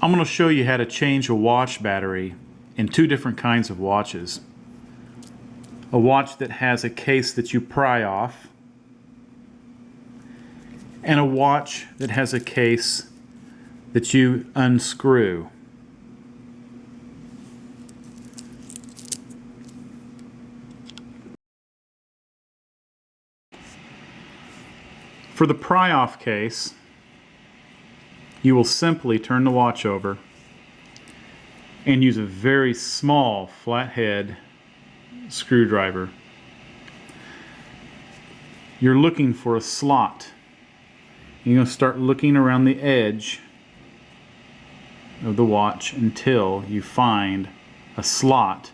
I'm going to show you how to change a watch battery in two different kinds of watches. A watch that has a case that you pry off, and a watch that has a case that you unscrew. For the pry-off case, you will simply turn the watch over and use a very small flathead screwdriver. You're looking for a slot. You're going to start looking around the edge of the watch until you find a slot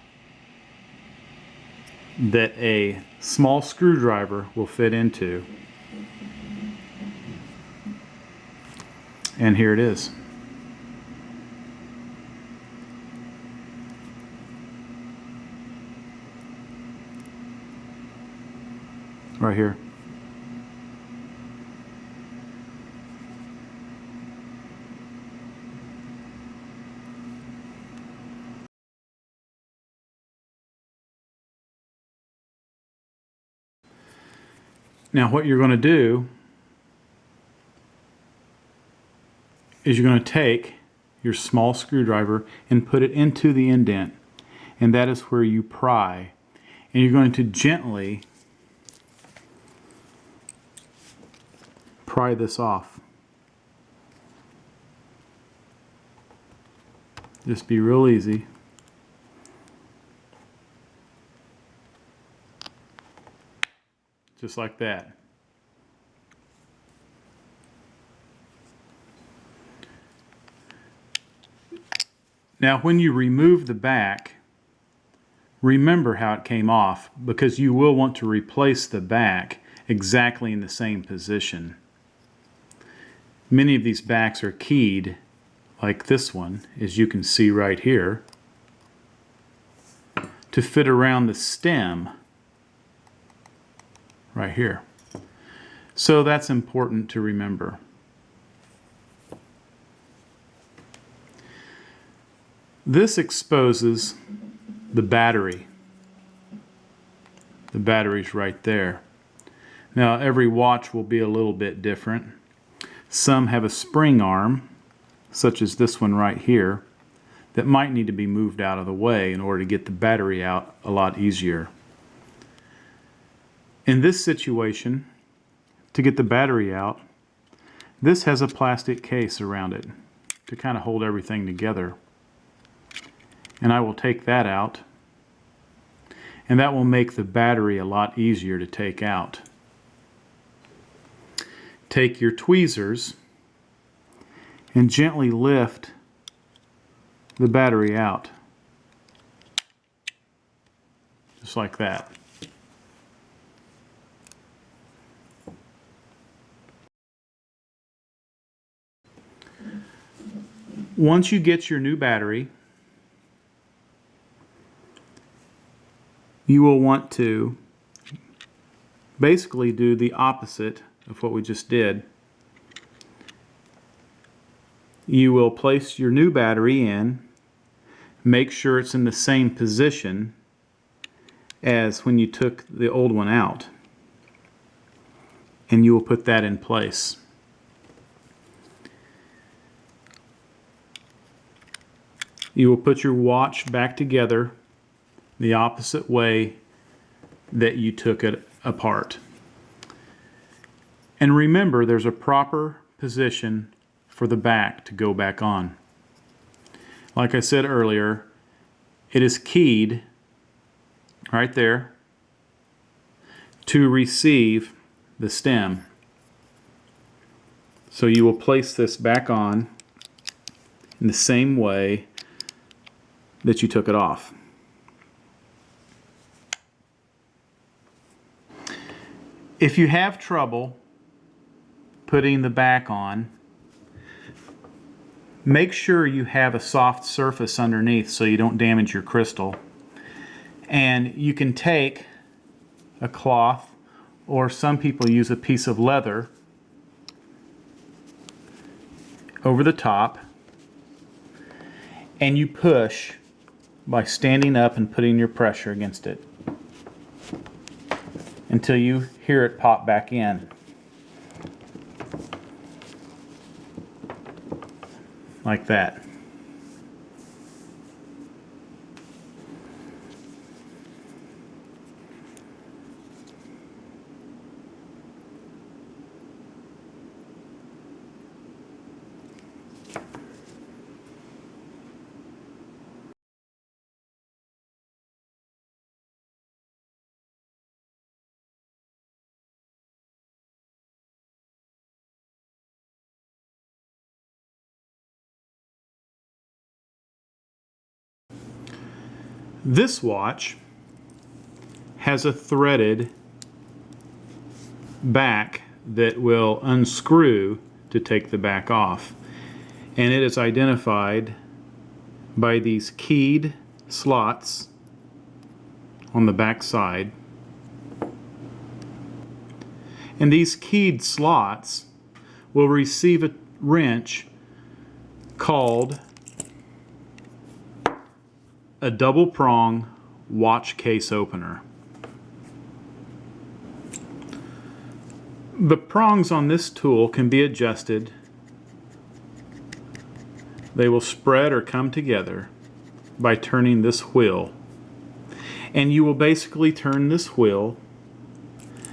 that a small screwdriver will fit into. And here it is. Right here. Now what you're going to do is you're going to take your small screwdriver and put it into the indent, and that is where you pry, and you're going to gently pry this off. Just be real easy. Just like that. Now when you remove the back, remember how it came off, because you will want to replace the back exactly in the same position. Many of these backs are keyed, like this one, as you can see right here, to fit around the stem right here. So that's important to remember. This exposes the battery. The battery's right there. Now every watch will be a little bit different. Some have a spring arm, such as this one right here, that might need to be moved out of the way in order to get the battery out a lot easier. In this situation, to get the battery out, this has a plastic case around it to kind of hold everything together. And I will take that out, and that will make the battery a lot easier to take out. Take your tweezers and gently lift the battery out, just like that. Once you get your new battery, you will want to basically do the opposite of what we just did. You will place your new battery in, make sure it's in the same position as when you took the old one out, and you will put that in place. You will put your watch back together the opposite way that you took it apart. And remember, there's a proper position for the back to go back on. Like I said earlier, it is keyed right there to receive the stem. So you will place this back on in the same way that you took it off. If you have trouble putting the back on, make sure you have a soft surface underneath so you don't damage your crystal. And you can take a cloth, or some people use a piece of leather over the top and you push by standing up and putting your pressure against it until you hear it pop back in. Like that. This watch has a threaded back that will unscrew to take the back off, and it is identified by these keyed slots on the back side. And these keyed slots will receive a wrench called a double prong watch case opener. The prongs on this tool can be adjusted. They will spread or come together by turning this wheel. And you will basically turn this wheel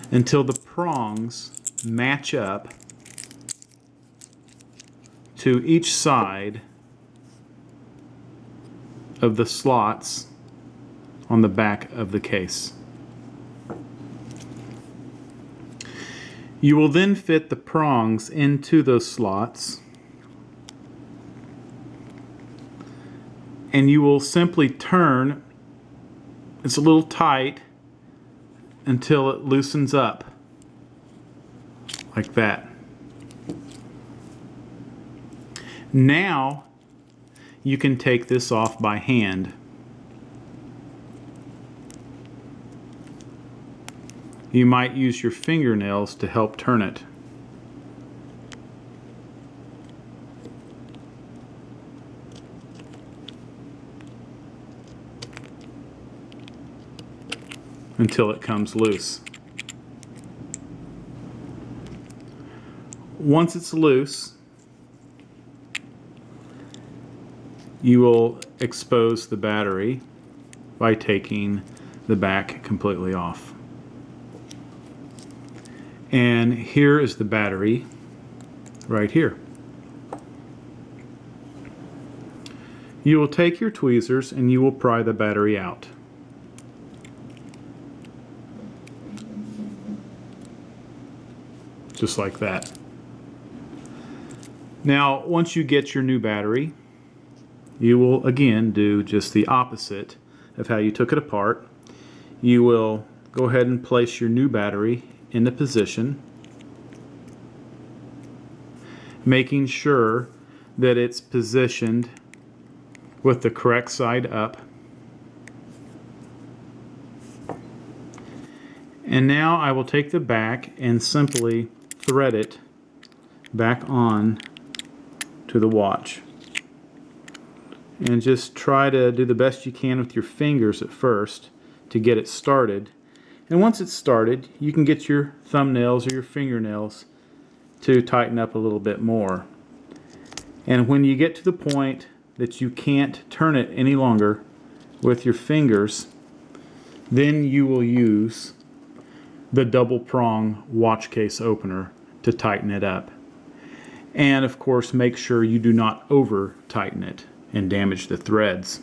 until the prongs match up to each side of the slots on the back of the case. You will then fit the prongs into those slots, and you will simply turn. It's a little tight until it loosens up like that. Now you can take this off by hand. You might use your fingernails to help turn it. Until it comes loose. Once it's loose, you will expose the battery by taking the back completely off. And here is the battery right here. You will take your tweezers and you will pry the battery out. Just like that. Now, once you get your new battery, you will again do just the opposite of how you took it apart. You will go ahead and place your new battery into position, making sure that it's positioned with the correct side up. And now I will take the back and simply thread it back on to the watch. And just try to do the best you can with your fingers at first to get it started. And once it's started, you can get your thumbnails or your fingernails to tighten up a little bit more. And when you get to the point that you can't turn it any longer with your fingers, then you will use the double prong watch case opener to tighten it up. And of course, make sure you do not over tighten it and damage the threads.